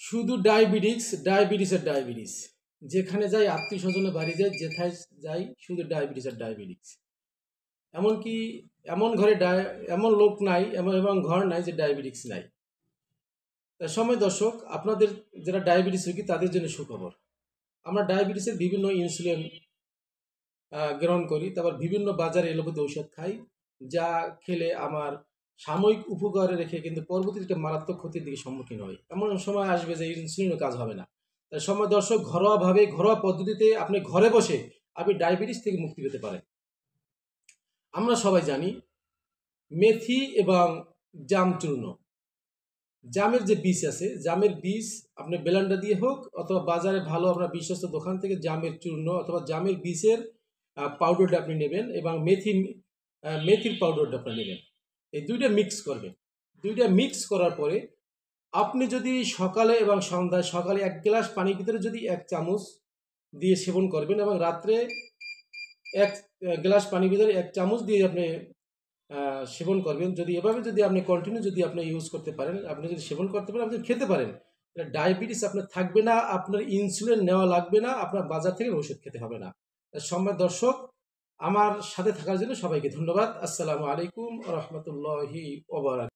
শুধু ডায়াবেটিস আর ডায়াবেটিস। যেখানে যাই, আত্মীয় স্বজনের বাড়ি যাই, যেথায় যাই, শুধু ডায়াবেটিস আর ডায়াবেটিস। এমনকি এমন ঘরে এমন লোক নাই, এবং ঘর নাই যে ডায়াবেটিস নাই। তাই সময় দর্শক, আপনাদের যারা ডায়াবেটিস রোগী তাদের জন্য সুখবর। আমরা ডায়াবেটিসের বিভিন্ন ইনসুলিন গ্রহণ করি, তারপর বিভিন্ন বাজারে এলোপাতি ঔষধ খাই, যা খেলে আমার সাময়িক উপকারে রেখে কিন্তু পরবর্তীতে মারাত্মক ক্ষতির দিকে সম্মুখীন হয়। এমন সময় আসবে যে ইনসুলিনও কাজ হবে না। তাই সময় দর্শক, ঘরোয়াভাবে, ঘরোয়া পদ্ধতিতে আপনি ঘরে বসে আপনি ডায়াবেটিস থেকে মুক্তি পেতে পারেন। আমরা সবাই জানি মেথি এবং জাম চূর্ণ, জামের যে বীজ আছে, জামের বীজ আপনি ব্লেন্ডার দিয়ে হোক অথবা বাজারে ভালো আপনার বিশ্বস্ত দোকান থেকে জামের চূর্ণ অথবা জামের বীজের পাউডারটা আপনি নেবেন, এবং মেথির পাউডারটা আপনি নেবেন। এই দুইটা মিক্স করবেন। দুইটা মিক্স করার পরে আপনি যদি সকালে এবং সন্ধ্যায়, সকালে 1 গ্লাস পানির ভিতরে যদি 1 চামচ দিয়ে সেবন করবেন, এবং রাত্রে 1 গ্লাস পানির ভিতরে 1 চামচ দিয়ে আপনি সেবন করবেন। যদি এভাবে যদি আপনি কন্টিনিউ যদি আপনি ইউজ করতে পারেন, আপনি যদি সেবন করতে পারেন, আপনি খেতে পারেন, ডায়াবেটিস আপনার থাকবে না, আপনার ইনসুলিন নেওয়া লাগবে না, আপনার বাজার থেকে ওষুধ খেতে হবে না। সম্মানিত দর্শক, আমার সাথে থাকার জন্য সবাইকে ধন্যবাদ। আসসালামু আলাইকুম ওয়া রাহমাতুল্লাহি ওয়া বারাকাতুহু।